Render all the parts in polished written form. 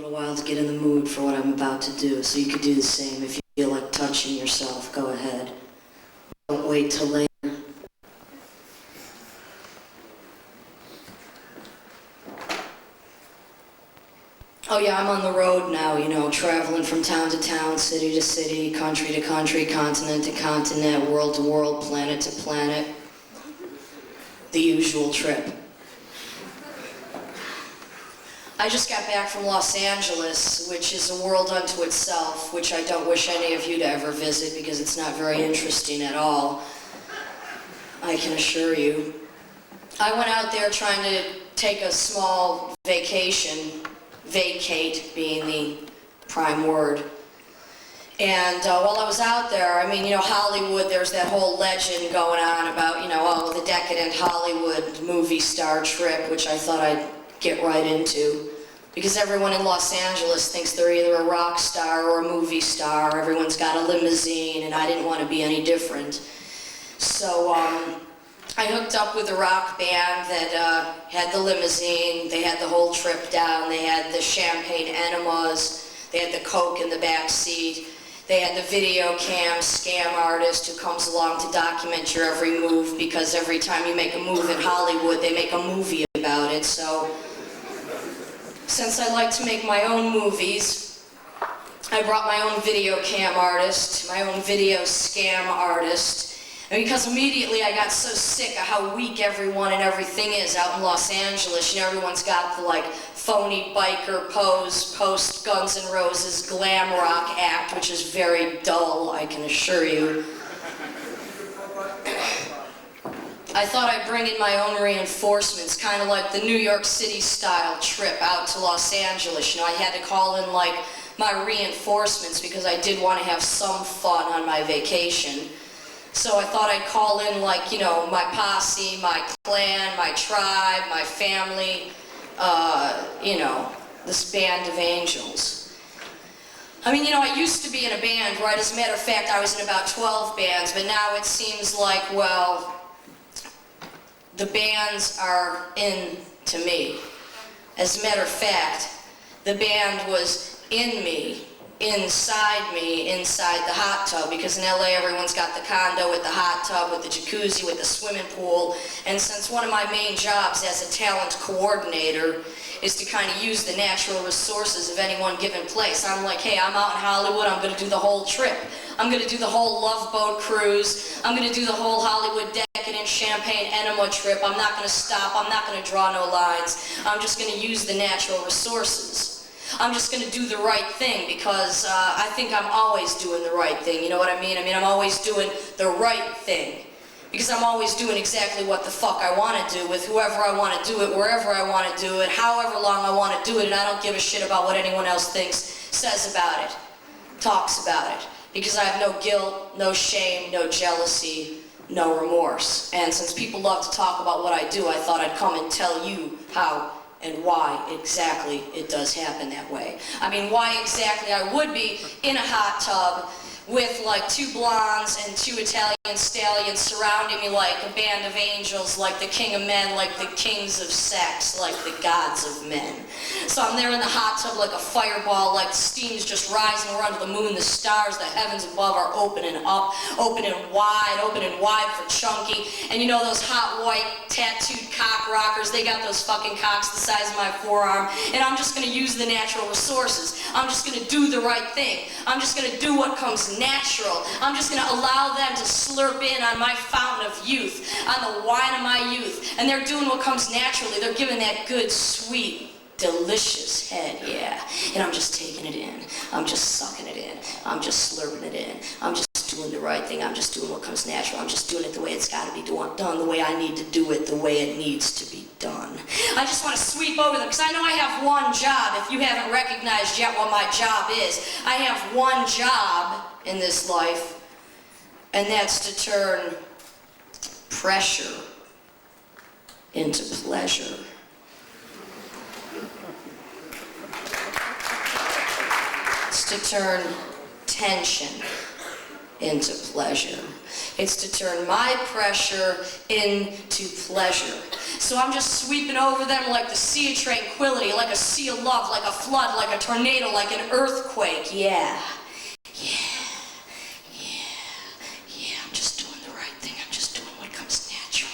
little while to get in the mood for what I'm about to do, so you could do the same. If you feel like touching yourself, go ahead. Don't wait till later. Oh yeah, I'm on the road now, you know, traveling from town to town, city to city, country to country, continent to continent, world to world, planet to planet. The usual trip. I just got back from Los Angeles, which is a world unto itself, which I don't wish any of you to ever visit because it's not very interesting at all, I can assure you. I went out there trying to take a small vacation, vacate being the prime word. And while I was out there, I mean, you know, Hollywood, there's that whole legend going on about, you know, oh, the decadent Hollywood movie star trip, which I thought I'd get right into. Because everyone in Los Angeles thinks they're either a rock star or a movie star. Everyone's got a limousine, and I didn't want to be any different. So I hooked up with a rock band that had the limousine, they had the whole trip down, they had the champagne enemas, they had the coke in the back seat, they had the video cam scam artist who comes along to document your every move, because every time you make a move in Hollywood, they make a movie about it. So since I like to make my own movies, I brought my own video cam artist, my own video scam artist. And because immediately I got so sick of how weak everyone and everything is out in Los Angeles. You know, everyone's got the like phony biker pose, post Guns N' Roses glam rock act, which is very dull, I can assure you. I thought I'd bring in my own reinforcements, kind of like the New York City style trip out to Los Angeles. You know, I had to call in like my reinforcements because I did want to have some fun on my vacation. So I thought I'd call in like, you know, my posse, my clan, my tribe, my family, you know, this band of angels. I mean, you know, I used to be in a band, right? As a matter of fact, I was in about 12 bands, but now it seems like, well, the bands are in to me. As a matter of fact, the band was in me, inside the hot tub, because in LA everyone's got the condo with the hot tub, with the jacuzzi, with the swimming pool, and since one of my main jobs as a talent coordinator is to kind of use the natural resources of any one given place, I'm like, hey, I'm out in Hollywood, I'm going to do the whole trip. I'm going to do the whole Love Boat cruise, I'm going to do the whole Hollywood decadent champagne enema trip, I'm not going to stop, I'm not going to draw no lines, I'm just going to use the natural resources. I'm just going to do the right thing because I think I'm always doing the right thing, you know what I mean? I mean, I'm always doing the right thing because I'm always doing exactly what the fuck I want to do with whoever I want to do it, wherever I want to do it, however long I want to do it, and I don't give a shit about what anyone else thinks, says about it, talks about it, because I have no guilt, no shame, no jealousy, no remorse. And since people love to talk about what I do, I thought I'd come and tell you how and why exactly it does happen that way. I mean, why exactly I would be in a hot tub with like 2 blondes and 2 Italian stallions surrounding me like a band of angels, like the king of men, like the kings of sex, like the gods of men. So I'm there in the hot tub like a fireball, like the steam's just rising around to the moon, the stars, the heavens above are opening up, open and wide for Chunky. And you know those hot white tattooed cock rockers, they got those fucking cocks the size of my forearm, and I'm just gonna use the natural resources. I'm just gonna do the right thing. I'm just gonna do what comes natural. I'm just gonna allow them to slurp in on my fountain of youth, on the wine of my youth, and they're doing what comes naturally. They're giving that good, sweet, delicious head, yeah. And I'm just taking it in. I'm just sucking it in. I'm just slurping it in. I'm just doing the right thing. I'm just doing what comes natural. I'm just doing it the way it's got to be done, the way I need to do it, the way it needs to be done. I just want to sweep over them because I know I have one job. If you haven't recognized yet what my job is, I have one job in this life, and that's to turn pressure into pleasure. It's to turn tension into pleasure. It's to turn my pressure into pleasure. So I'm just sweeping over them like the sea of tranquility, like a sea of love, like a flood, like a tornado, like an earthquake. Yeah. I'm just doing the right thing. I'm just doing what comes natural.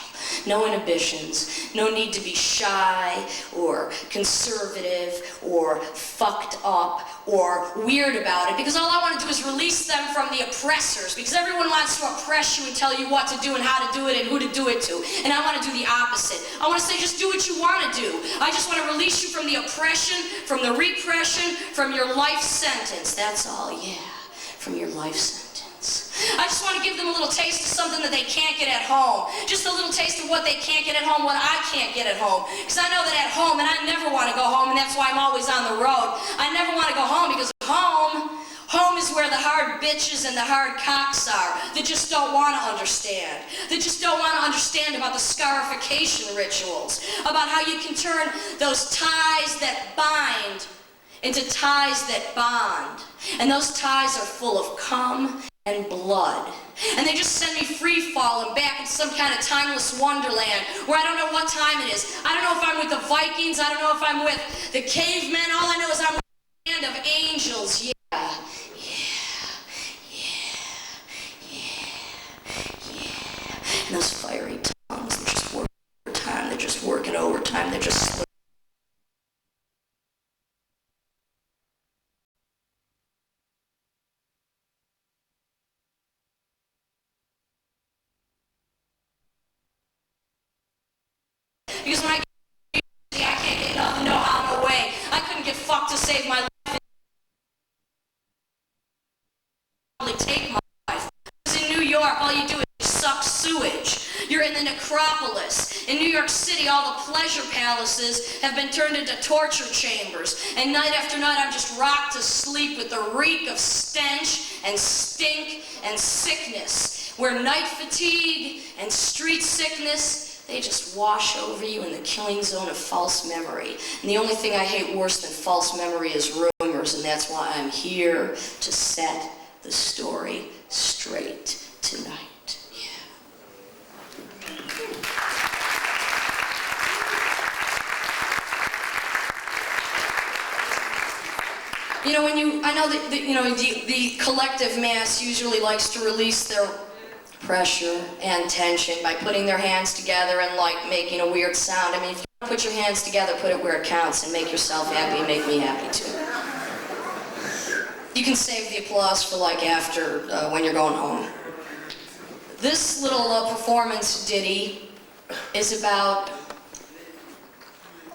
No inhibitions. No need to be shy or conservative or fucked up or weird about it, because all I want to do is release them from the oppressors, because everyone wants to oppress you and tell you what to do and how to do it and who to do it to. And I want to do the opposite. I want to say, just do what you want to do. I just want to release you from the oppression, from the repression, from your life sentence. That's all, yeah, from your life sentence. I just want to give them a little taste of something that they can't get at home. Just a little taste of what they can't get at home, what I can't get at home. Because I know that at home, and I never want to go home, and that's why I'm always on the road. I never want to go home, because home is where the hard bitches and the hard cocks are that just don't want to understand. That just don't want to understand about the scarification rituals, about how you can turn those ties that bind into ties that bond. And those ties are full of cum and blood. And they just send me free-falling back into some kind of timeless wonderland where I don't know what time it is. I don't know if I'm with the Vikings. I don't know if I'm with the cavemen. All I know is I'm with a band of angels. Yeah. And those fiery tongues, they're just working overtime. They're just working overtime. They're just because when I can't get nothing, no how, no way. I couldn't get fucked to save my life. Take my life. Because in New York, all you do is suck sewage. You're in the necropolis. In New York City, all the pleasure palaces have been turned into torture chambers. And night after night, I'm just rocked to sleep with the reek of stench and stink and sickness. Where night fatigue and street sickness, they just wash over you in the killing zone of false memory. And the only thing I hate worse than false memory is rumors, and that's why I'm here to set the story straight tonight. Yeah. You know, I know that the collective mass usually likes to release their pressure and tension by putting their hands together and like making a weird sound. I mean, if you put your hands together, put it where it counts and make yourself happy and make me happy too. You can save the applause for like after, when you're going home. This little performance ditty is about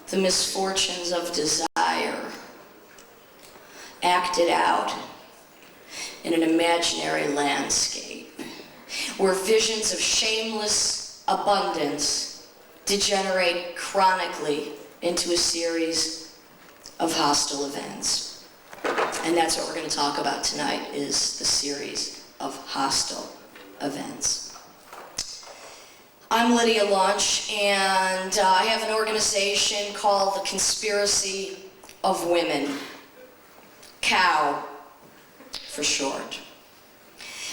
the misfortunes of desire acted out in an imaginary landscape, where visions of shameless abundance degenerate chronically into a series of hostile events. And that's what we're going to talk about tonight, is the series of hostile events. I'm Lydia Lunch, and I have an organization called the Conspiracy of Women, COW for short.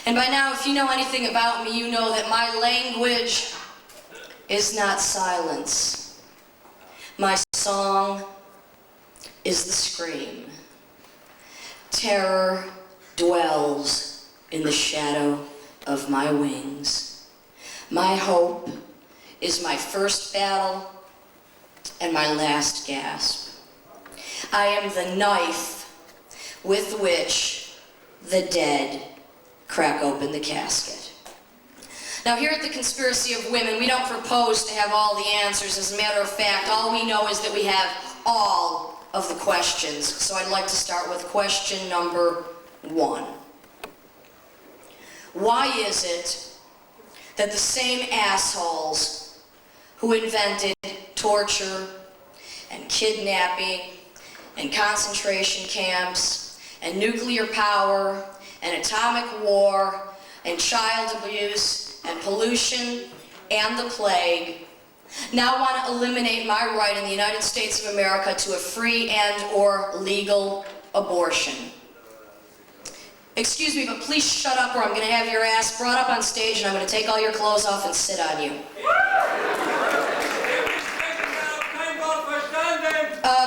And by now, if you know anything about me, you know that my language is not silence. My song is the scream. Terror dwells in the shadow of my wings. My hope is my first battle and my last gasp. I am the knife with which the dead crack open the casket. Now, here at the Conspiracy of Women, we don't propose to have all the answers. As a matter of fact, all we know is that we have all of the questions. So I'd like to start with question number 1. Why is it that the same assholes who invented torture and kidnapping and concentration camps and nuclear power and atomic war and child abuse and pollution and the plague now want to eliminate my right in the United States of America to a free and or legal abortion? Excuse me, but please shut up or I'm going to have your ass brought up on stage and I'm going to take all your clothes off and sit on you.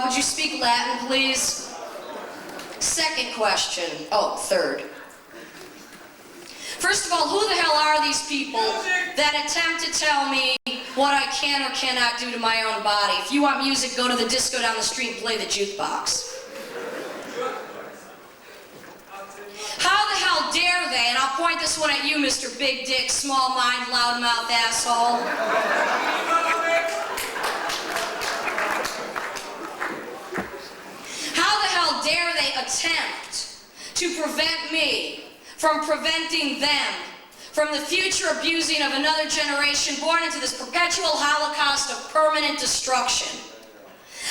Would you speak Latin, please? Second question. Oh, third. First of all, who the hell are these people that attempt to tell me what I can or cannot do to my own body? If you want music, go to the disco down the street and play the jukebox. How the hell dare they, and I'll point this one at you, Mr. Big Dick, Small Mind, Loudmouth asshole. How the hell dare they attempt to prevent me from preventing them from the future abusing of another generation born into this perpetual holocaust of permanent destruction?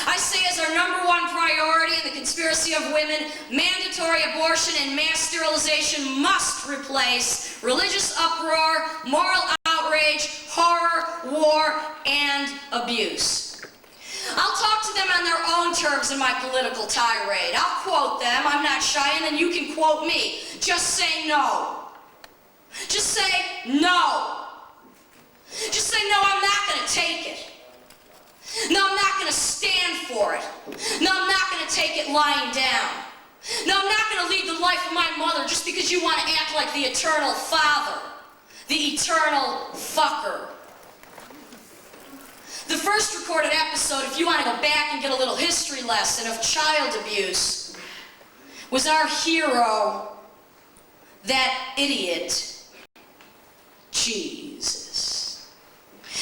I say as our number one priority in the conspiracy of women, mandatory abortion and mass sterilization must replace religious uproar, moral outrage, horror, war, and abuse. I'll talk to them on their own terms in my political tirade. I'll quote them, I'm not shy, and then you can quote me. Just say no. Just say no. Just say no, I'm not going to take it. No, I'm not going to stand for it. No, I'm not going to take it lying down. No, I'm not going to lead the life of my mother just because you want to act like the eternal father, the eternal fucker. The first recorded episode, if you want to go back and get a little history lesson of child abuse, was our hero, that idiot, Jesus.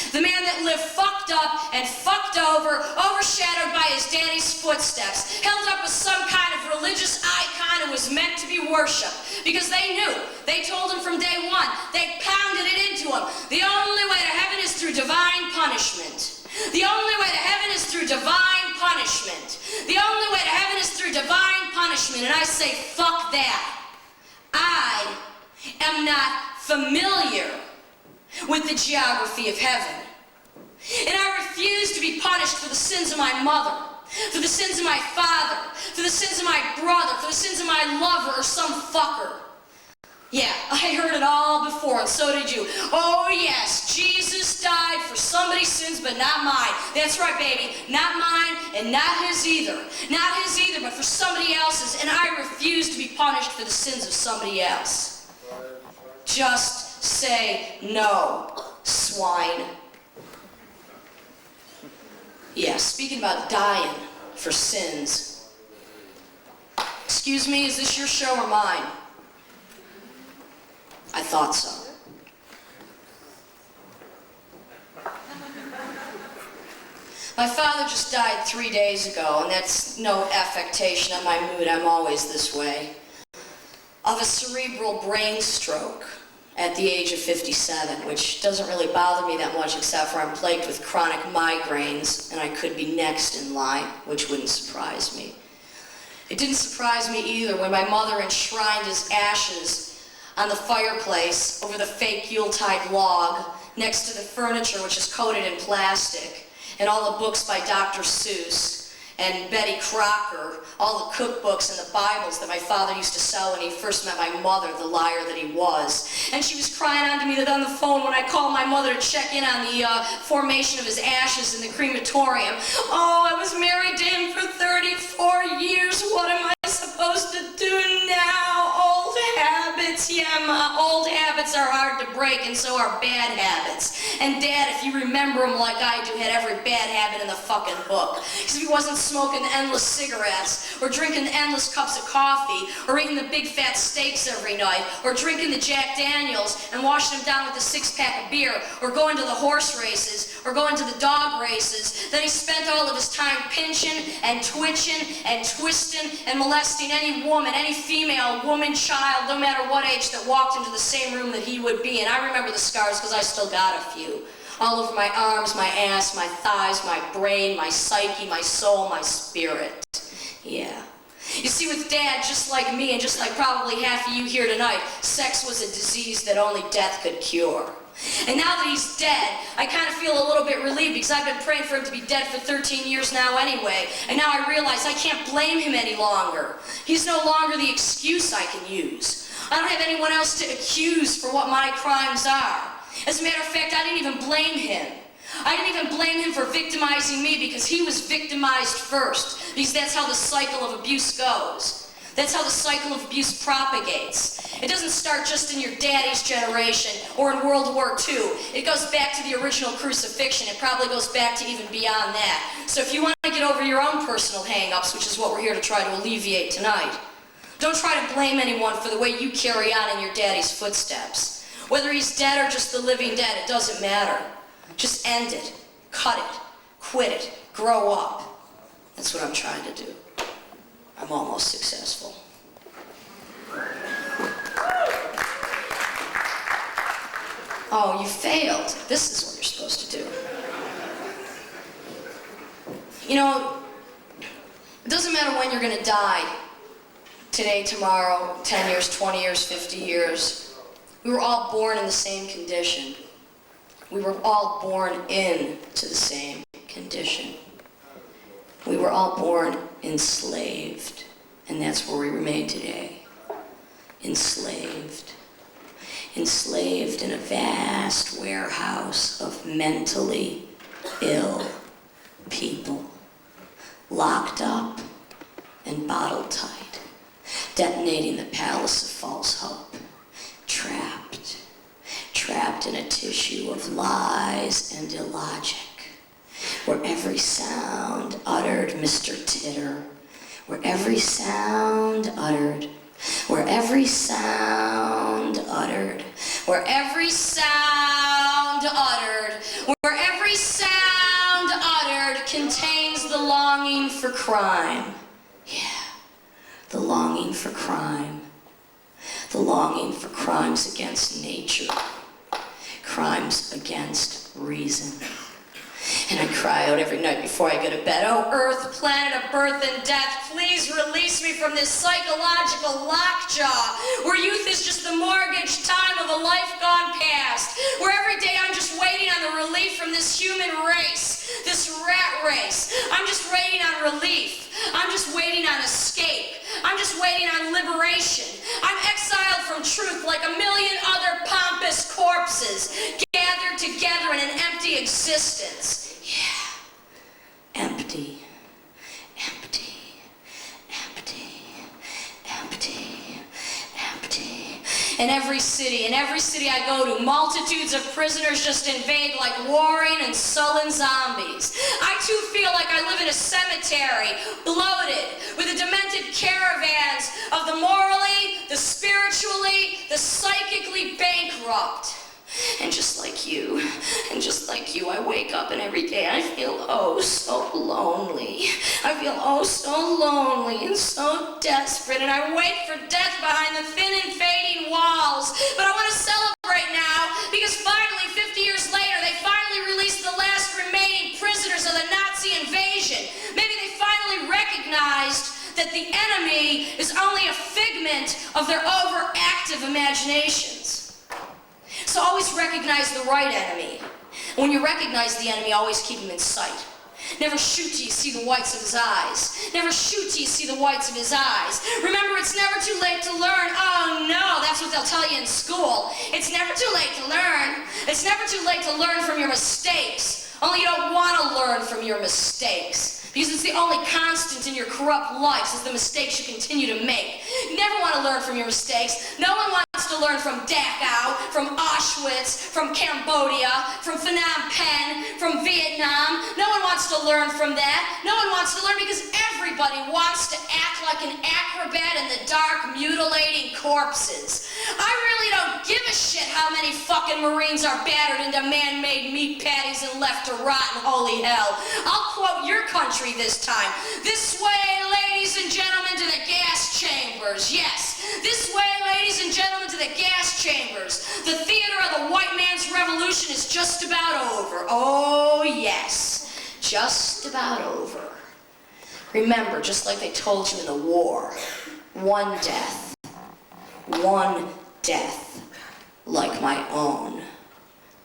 The man that lived fucked up and fucked over, overshadowed by his daddy's footsteps, held up as some kind of religious icon who was meant to be worshipped. Because they knew, they told him from day one, they pounded it into him. The only way to heaven is through divine punishment. The only way to heaven is through divine punishment. The only way to heaven is through divine punishment. And I say, fuck that. I am not familiar with the geography of heaven. And I refuse to be punished for the sins of my mother, for the sins of my father, for the sins of my brother, for the sins of my lover or some fucker. Yeah, I heard it all before, and so did you. Oh yes, Jesus died for somebody's sins, but not mine. That's right, baby. Not mine, and not his either. Not his either, but for somebody else's, and I refuse to be punished for the sins of somebody else. Just say no, swine. Yeah, speaking about dying for sins. Excuse me, is this your show or mine? I thought so. My father just died 3 days ago, and that's no affectation of my mood. I'm always this way. Of a cerebral brain stroke at the age of 57, which doesn't really bother me that much except for I'm plagued with chronic migraines, and I could be next in line, which wouldn't surprise me. It didn't surprise me either when my mother enshrined his ashes on the fireplace over the fake Yuletide log next to the furniture, which is coated in plastic, and all the books by Dr. Seuss and Betty Crocker, all the cookbooks and the Bibles that my father used to sell when he first met my mother, the liar that he was. And she was crying on to me on the phone when I called my mother to check in on the formation of his ashes in the crematorium. Oh, I was married to him for 34 years. What am I supposed to do now? Old habits. Yeah, my old habits are hard to break, and so are bad habits. And Dad, if you remember him like I do, had every bad habit in the fucking book. Because if he wasn't smoking the endless cigarettes, or drinking the endless cups of coffee, or eating the big fat steaks every night, or drinking the Jack Daniels and washing them down with a 6-pack of beer, or going to the horse races, or going to the dog races, then he spent all of his time pinching and twitching and twisting and molesting any woman, any female, woman, child, no matter what age, that walked into the same room that he would be in. I remember the scars because I still got a few. All over my arms, my ass, my thighs, my brain, my psyche, my soul, my spirit. Yeah. You see, with Dad, just like me, and just like probably half of you here tonight, sex was a disease that only death could cure. And now that he's dead, I kind of feel a little bit relieved because I've been praying for him to be dead for 13 years now anyway. And now I realize I can't blame him any longer. He's no longer the excuse I can use. I don't have anyone else to accuse for what my crimes are. As a matter of fact, I didn't even blame him. I didn't even blame him for victimizing me because he was victimized first, because that's how the cycle of abuse goes. That's how the cycle of abuse propagates. It doesn't start just in your daddy's generation or in World War II. It goes back to the original crucifixion. It probably goes back to even beyond that. So if you want to get over your own personal hang-ups, which is what we're here to try to alleviate tonight, don't try to blame anyone for the way you carry on in your daddy's footsteps. Whether he's dead or just the living dead, it doesn't matter. Just end it, cut it, quit it, grow up. That's what I'm trying to do. I'm almost successful. Oh, you failed. This is what you're supposed to do. You know, it doesn't matter when you're going to die. Today, tomorrow, 10 years, 20 years, 50 years. We were all born in the same condition. We were all born into the same condition. We were all born enslaved, and that's where we remain today. Enslaved. Enslaved in a vast warehouse of mentally ill people, locked up and bottled tight, detonating the palace of false hope, trapped in a tissue of lies and illogic, where every sound uttered Mr. Titter, where every sound uttered, where every sound uttered, where every sound uttered, where every sound uttered contains the longing for crime. Yeah, the longing for crime. The longing for crimes against nature, crimes against reason. And I cry out every night before I go to bed, oh, Earth, planet of birth and death, please release me from this psychological lockjaw, where youth is just the mortgaged time of a life gone past, where every day I'm just waiting on the relief from this human race, this rat race. I'm just waiting on relief. I'm just waiting on escape. I'm just waiting on liberation. I'm exiled from truth like a million other pompous corpses, gathered together in an empty existence. Yeah. Empty. Empty. Empty. Empty. Empty. In every city I go to, multitudes of prisoners just invade like warring and sullen zombies. I too feel like I live in a cemetery, bloated, with the demented caravans of the morally, the spiritually, the psychically bankrupt. And just like you, I wake up and every day I feel oh so lonely. I feel oh so lonely and so desperate, and I wait for death behind the thin and fading walls. But I want to celebrate now, because finally, 50 years later, they finally released the last remaining prisoners of the Nazi invasion. Maybe they finally recognized that the enemy is only a figment of their overactive imaginations. So always recognize the right enemy. When you recognize the enemy, always keep him in sight. Never shoot till you see the whites of his eyes. Never shoot till you see the whites of his eyes. Remember, it's never too late to learn. Oh no, that's what they'll tell you in school. It's never too late to learn. It's never too late to learn from your mistakes. Only you don't want to learn from your mistakes, because it's the only constant in your corrupt lives is the mistakes you continue to make. You never want to learn from your mistakes. No one wants to learn from Dachau, from Auschwitz, from Cambodia, from Phnom Penh, from Vietnam. No one wants to learn from that. No one wants to learn because everybody wants to act like an acrobat in the dark, mutilating corpses. I really don't give a shit how many fucking Marines are battered into man-made meat patties and left to rot in holy hell. I'll quote your country this time. This way, ladies and gentlemen, to the gas chambers. Yes, this way, ladies and gentlemen, to the gas chambers. The theater of the white man's revolution is just about over. Oh, yes, just about over. Remember, just like they told you in the war, one death like my own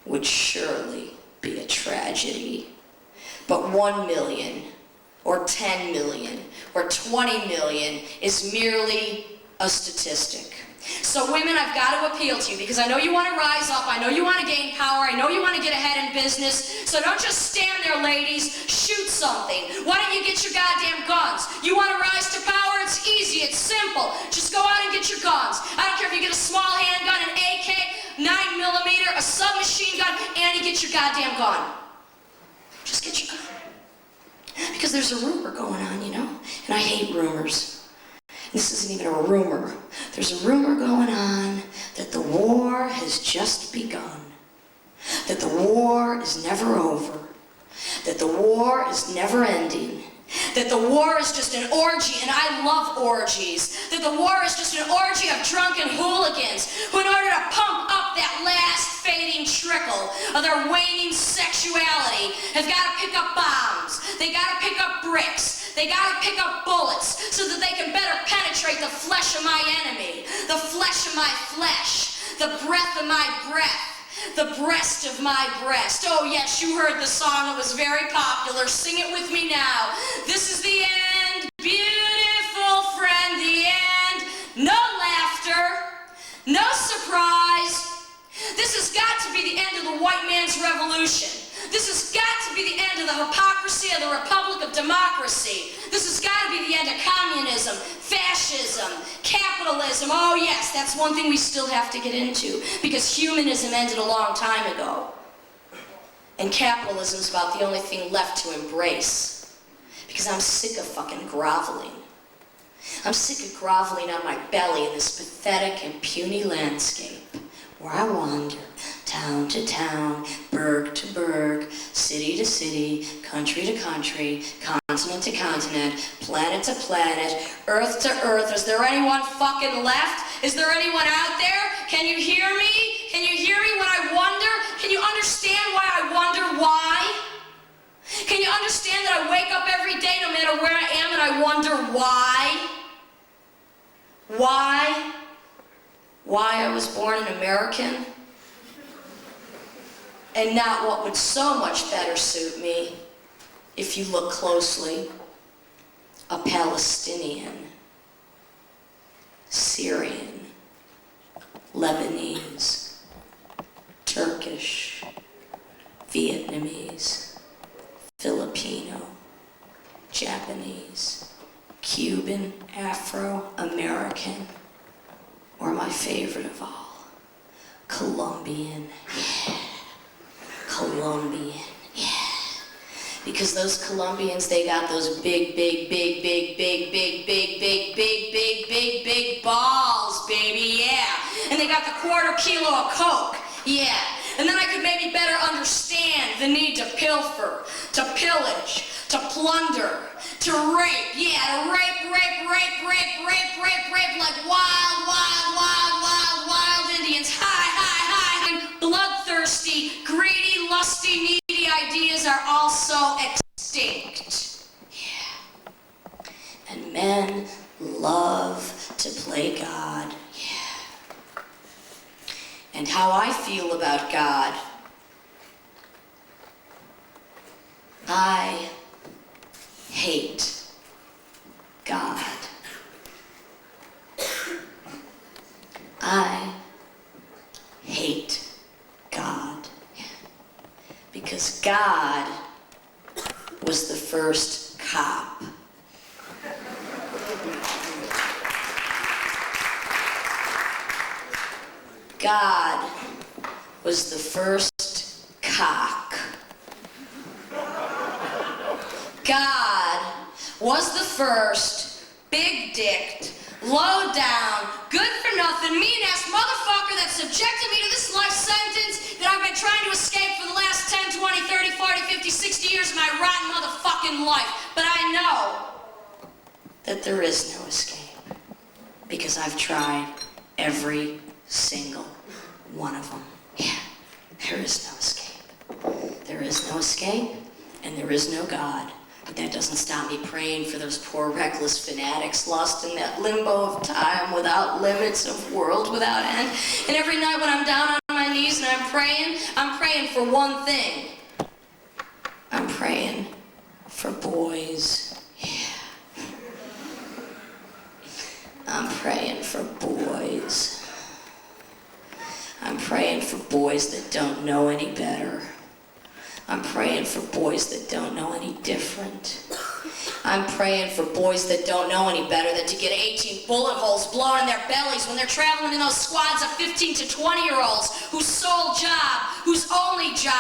would surely be a tragedy. But 1 million, or 10 million, or 20 million is merely a statistic. So women, I've got to appeal to you because I know you want to rise up, I know you want to gain power, I know you want to get ahead in business, so don't just stand there, ladies, shoot something. Why don't you get your goddamn guns? You want to rise to power? It's easy, it's simple. Just go out and get your guns. I don't care if you get a small handgun, an AK, 9mm, a submachine gun, and you get your goddamn gun. Just get your gun. Because there's a rumor going on, you know, and I hate rumors. This isn't even a rumor. There's a rumor going on that the war has just begun, that the war is never over, that the war is never ending, that the war is just an orgy, and I love orgies, that the war is just an orgy of drunken hooligans who, in order to pump up that last fading trickle of their waning sexuality, have got to pick up bombs, they got to pick up bricks, they gotta pick up bullets so that they can better penetrate the flesh of my enemy, the flesh of my flesh, the breath of my breath, the breast of my breast. Oh yes, you heard the song, it was very popular. Sing it with me now. This is the end, beautiful friend, the end. No laughter, no surprise. This has got to be the end of the white man's revolution. This has got to be the end of the hypocrisy of the Republic of Democracy. This has got to be the end of communism, fascism, capitalism. Oh yes, that's one thing we still have to get into because humanism ended a long time ago. And capitalism is about the only thing left to embrace. Because I'm sick of fucking groveling. I'm sick of groveling on my belly in this pathetic and puny landscape where I wander town to town, burg to burg, city to city, country to country, continent to continent, planet to planet, earth to earth. Is there anyone fucking left? Is there anyone out there? Can you hear me? Can you hear me when I wonder? Can you understand why I wonder why? Can you understand that I wake up every day no matter where I am and I wonder why? Why I was born an American? And not what would so much better suit me, if you look closely, a Palestinian, Syrian, Lebanese, Turkish, Vietnamese, Filipino, Japanese, Cuban, Afro-American, or my favorite of all, Colombian. Yeah. Colombian, yeah. Because those Colombians, they got those big balls, baby, yeah. And they got the quarter kilo of coke, yeah. And then I could maybe better understand the need to pilfer, to pillage, to plunder, to rape, yeah, to rape like wild Indians. Hi, bloodthirsty, greedy, lusty, needy ideas are also extinct. Yeah. And men love to play God. Yeah. And how I feel about God, I hate God. I hate God. Because God was the first cop. God was the first cock. God was the first big-dicked, low-down, good-for-nothing, mean-ass motherfucker that subjected me to this life sentence that I've been trying to escape for the last 10, 20, 30, 40, 50, 60 years of my rotten motherfucking life. But I know that there is no escape because I've tried every single one of them. Yeah, there is no escape. There is no escape and there is no God. But that doesn't stop me praying for those poor reckless fanatics lost in that limbo of time without limits, of world without end. And every night when I'm down on my knees and I'm praying for one thing. I'm praying for boys. Yeah. I'm praying for boys. I'm praying for boys that don't know any better. I'm praying for boys that don't know any different. I'm praying for boys that don't know any better than to get 18 bullet holes blown in their bellies when they're traveling in those squads of 15 to 20-year-olds whose sole job, whose only job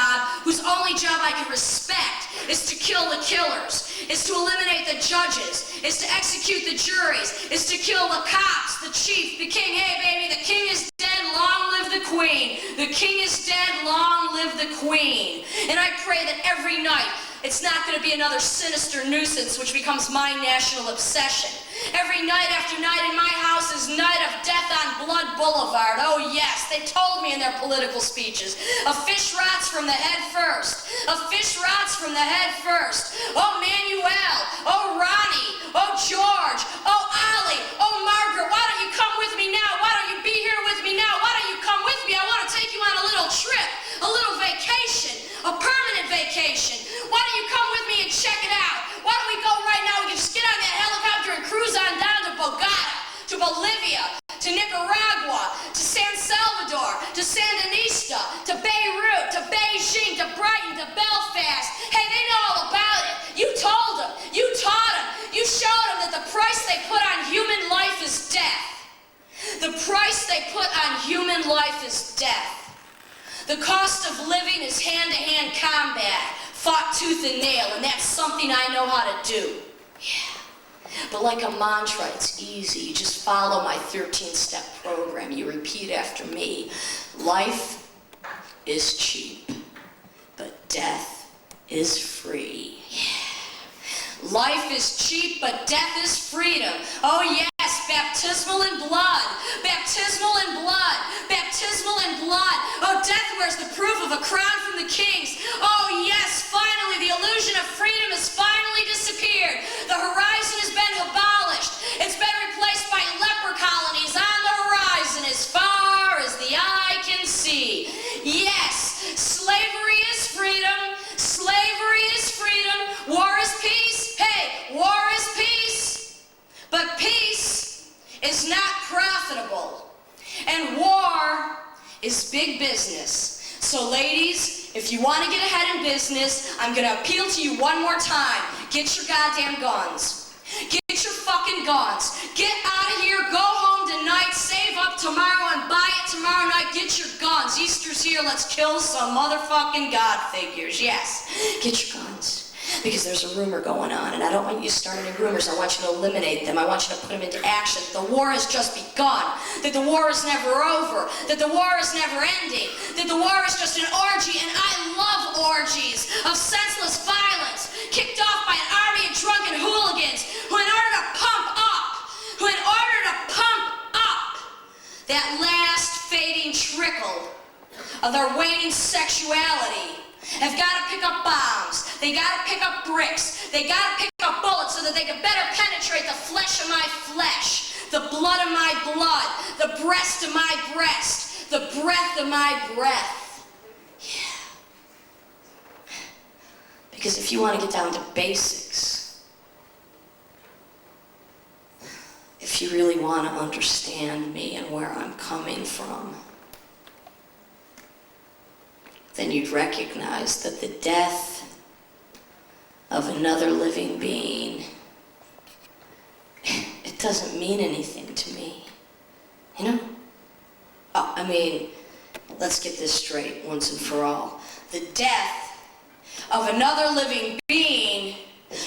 I can respect is to kill the killers, is to eliminate the judges, is to execute the juries, is to kill the cops, the chief, the king. Hey, baby, the king is dead, long live the queen. The king is dead, long live the queen. And I pray that every night, it's not going to be another sinister nuisance which becomes my national obsession. Every night after night in my house is Night of Death on Blood Boulevard. Oh yes, they told me in their political speeches. A fish rots from the head first. A fish rots from the head first. Oh Manuel, oh Ronnie, oh George, oh Ollie, oh Margaret, why don't you come with me now? Why don't you be here with me now? Why don't you come with me? I want to take you on a little trip, a little vacation, a permanent vacation. Why don't you come with me and check it out? Why don't we go right now? We can just get on that helicopter and cruise on down to Bogota, to Bolivia, to Nicaragua, to San Salvador, to Sandinista, to Beirut, to Beijing, to Brighton, to Belfast. Hey, they know all about it. You told them. You taught them. You showed them that the price they put on human life is death. The price they put on human life is death. The cost of living is hand-to-hand combat, fought tooth and nail, and that's something I know how to do. Yeah. But like a mantra, it's easy. You just follow my 13-step program. You repeat after me. Life is cheap, but death is free. Yeah. Life is cheap, but death is freedom. Oh yes, baptismal in blood. Baptismal in blood. Baptismal in blood. Oh, death wears the proof of a crown from the kings. Oh yes, finally the illusion of freedom has finally disappeared. The horizon has been abolished. It's been replaced by leper colonies on the horizon as far as the eye can see. Yes, slavery is freedom. Slavery is freedom. War is peace. Hey, war is peace. But peace is not profitable. And war is big business. So ladies, if you want to get ahead in business, I'm going to appeal to you one more time. Get your goddamn guns. Get your fucking guns. Get out of here. Go home tonight. Save up tomorrow and buy it tomorrow night. Get your guns. Easter's here. Let's kill some motherfucking God figures. Yes. Get your guns. Because there's a rumor going on, and I don't want you to start any rumors. I want you to eliminate them. I want you to put them into action. The war has just begun. That the war is never over. That the war is never ending. That the war is just an orgy, and I love orgies of senseless violence kicked off by an army of drunken hooligans who, in order to pump up that last fading trickle of their waning sexuality, have got to pick up bombs, they got to pick up bricks, they got to pick up bullets so that they can better penetrate the flesh of my flesh, the blood of my blood, the breast of my breast, the breath of my breath. Yeah. Because if you want to get down to basics, if you really want to understand me and where I'm coming from, then you'd recognize that the death of another living being, it doesn't mean anything to me, you know? Oh, I mean, let's get this straight once and for all. The death of another living being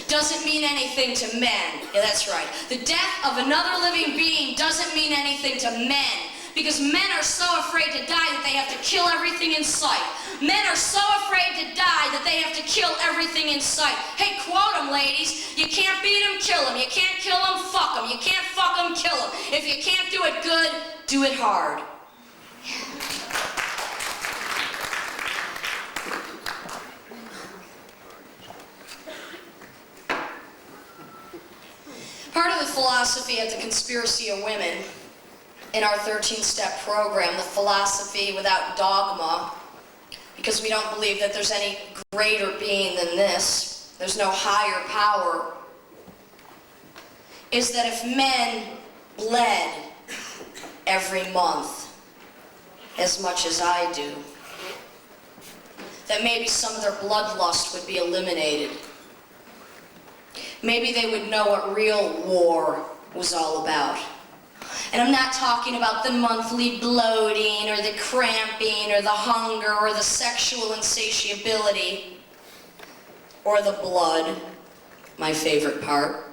doesn't mean anything to men. Yeah, that's right. The death of another living being doesn't mean anything to men. Because men are so afraid to die that they have to kill everything in sight. Men are so afraid to die that they have to kill everything in sight. Hey, quote them, ladies. You can't beat them, kill them. You can't kill them, fuck them. You can't fuck them, kill them. If you can't do it good, do it hard. Part of the philosophy of the conspiracy of women in our 13-step program, the philosophy without dogma, because we don't believe that there's any greater being than this, there's no higher power, is that if men bled every month as much as I do, that maybe some of their bloodlust would be eliminated. Maybe they would know what real war was all about. And I'm not talking about the monthly bloating or the cramping or the hunger or the sexual insatiability or the blood, my favorite part.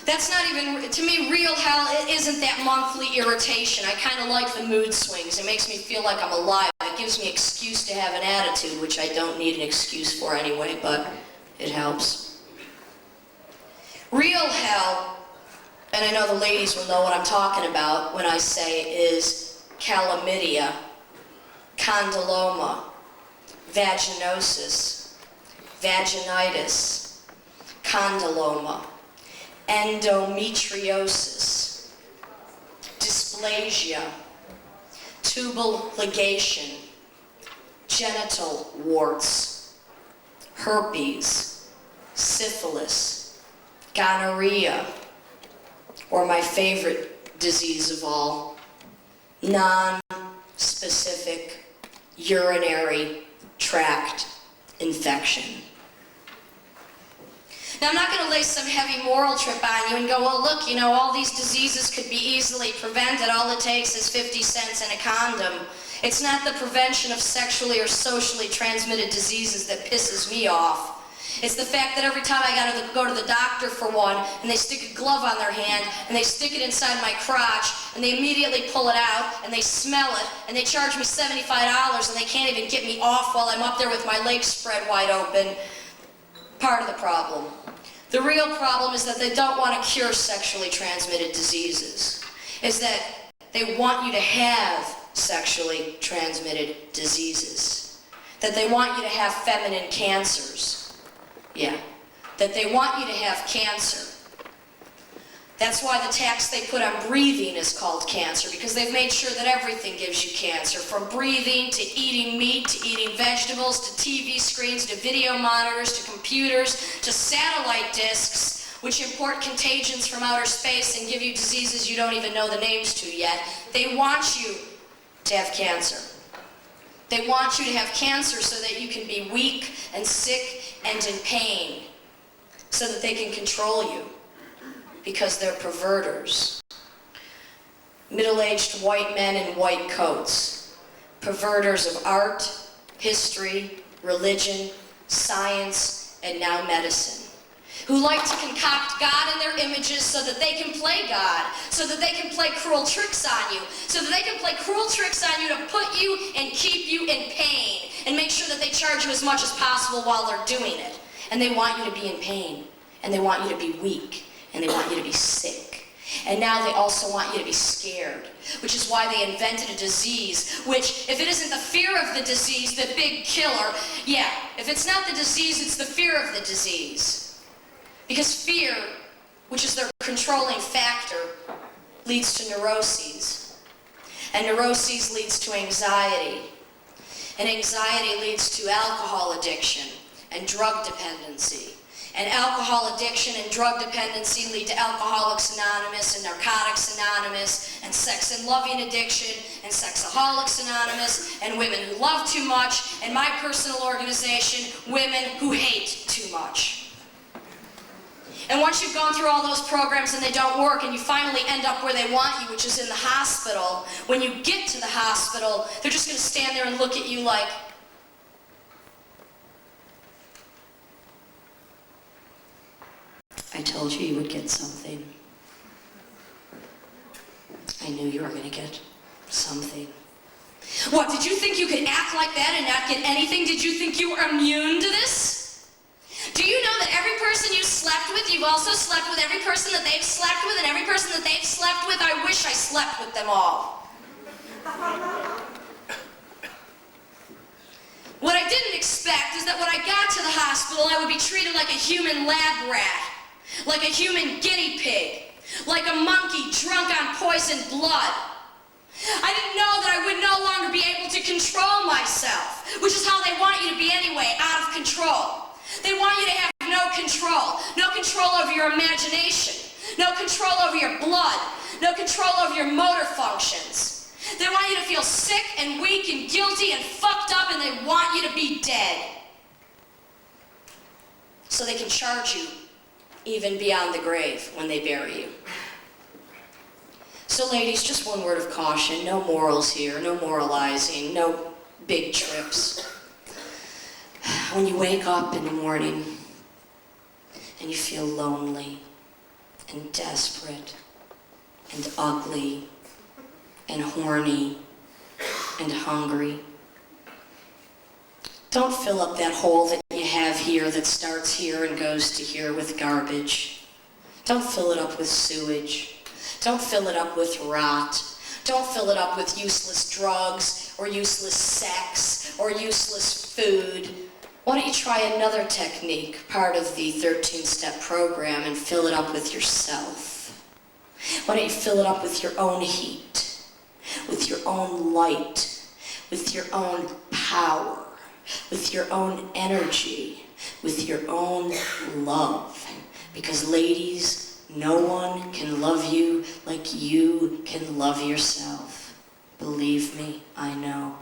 That's not even, to me, real hell isn't that monthly irritation. I kind of like the mood swings. It makes me feel like I'm alive. It gives me an excuse to have an attitude, which I don't need an excuse for anyway, but it helps. Real hell, and I know the ladies will know what I'm talking about when I say, is chlamydia, condyloma, vaginosis, vaginitis, condyloma, endometriosis, dysplasia, tubal ligation, genital warts, herpes, syphilis, gonorrhea, or my favorite disease of all, non-specific urinary tract infection. Now, I'm not going to lay some heavy moral trip on you and go, well, look, you know, all these diseases could be easily prevented. All it takes is 50 cents and a condom. It's not the prevention of sexually or socially transmitted diseases that pisses me off. It's the fact that every time I gotta go to the doctor for one, and they stick a glove on their hand, and they stick it inside my crotch, and they immediately pull it out, and they smell it, and they charge me $75, and they can't even get me off while I'm up there with my legs spread wide open. Part of the problem. The real problem is that they don't want to cure sexually transmitted diseases. Is that they want you to have sexually transmitted diseases. That they want you to have feminine cancers. Yeah. That they want you to have cancer. That's why the tax they put on breathing is called cancer, because they've made sure that everything gives you cancer, from breathing to eating meat to eating vegetables to TV screens to video monitors to computers to satellite discs, which import contagions from outer space and give you diseases you don't even know the names to yet. They want you to have cancer. They want you to have cancer so that you can be weak and sick and in pain, so that they can control you. Because they're perverters. Middle-aged white men in white coats. Perverters of art, history, religion, science, and now medicine. Who like to concoct God in their images so that they can play God, so that they can play cruel tricks on you, so that they can play cruel tricks on you to put you and keep you in pain, and make sure that they charge you as much as possible while they're doing it. And they want you to be in pain, and they want you to be weak, and they want you to be sick. And now they also want you to be scared, which is why they invented a disease, which, if it isn't the fear of the disease, the big killer, yeah, if it's not the disease, it's the fear of the disease. Because fear, which is their controlling factor, leads to neuroses. And neuroses leads to anxiety. And anxiety leads to alcohol addiction and drug dependency. And alcohol addiction and drug dependency lead to Alcoholics Anonymous and Narcotics Anonymous and sex and loving addiction and Sexaholics Anonymous and women who love too much and my personal organization, Women Who Hate Too Much. And once you've gone through all those programs and they don't work and you finally end up where they want you, which is in the hospital, when you get to the hospital, they're just going to stand there and look at you like, I told you you would get something. I knew you were going to get something. What, did you think you could act like that and not get anything? Did you think you were immune to this? Do you know that every person you slept with, you've also slept with every person that they've slept with, and every person that they've slept with, I wish I slept with them all. What I didn't expect is that when I got to the hospital, I would be treated like a human lab rat. Like a human guinea pig, like a monkey drunk on poisoned blood. I didn't know that I would no longer be able to control myself, which is how they want you to be anyway, out of control. They want you to have no control over your imagination. no control over your blood, no control over your motor functions. They want you to feel sick and weak and guilty and fucked up, and they want you to be dead. So they can charge you even beyond the grave when they bury you. So ladies, just one word of caution. No morals here, no moralizing, no big trips. When you wake up in the morning and you feel lonely and desperate and ugly and horny and hungry, don't fill up that hole that you have here that starts here and goes to here with garbage. Don't fill it up with sewage. Don't fill it up with rot. Don't fill it up with useless drugs or useless sex or useless food. Why don't you try another technique, part of the 13-step program, and fill it up with yourself? Why don't you fill it up with your own heat, with your own light, with your own power, with your own energy, with your own love? Because ladies, no one can love you like you can love yourself. Believe me, I know.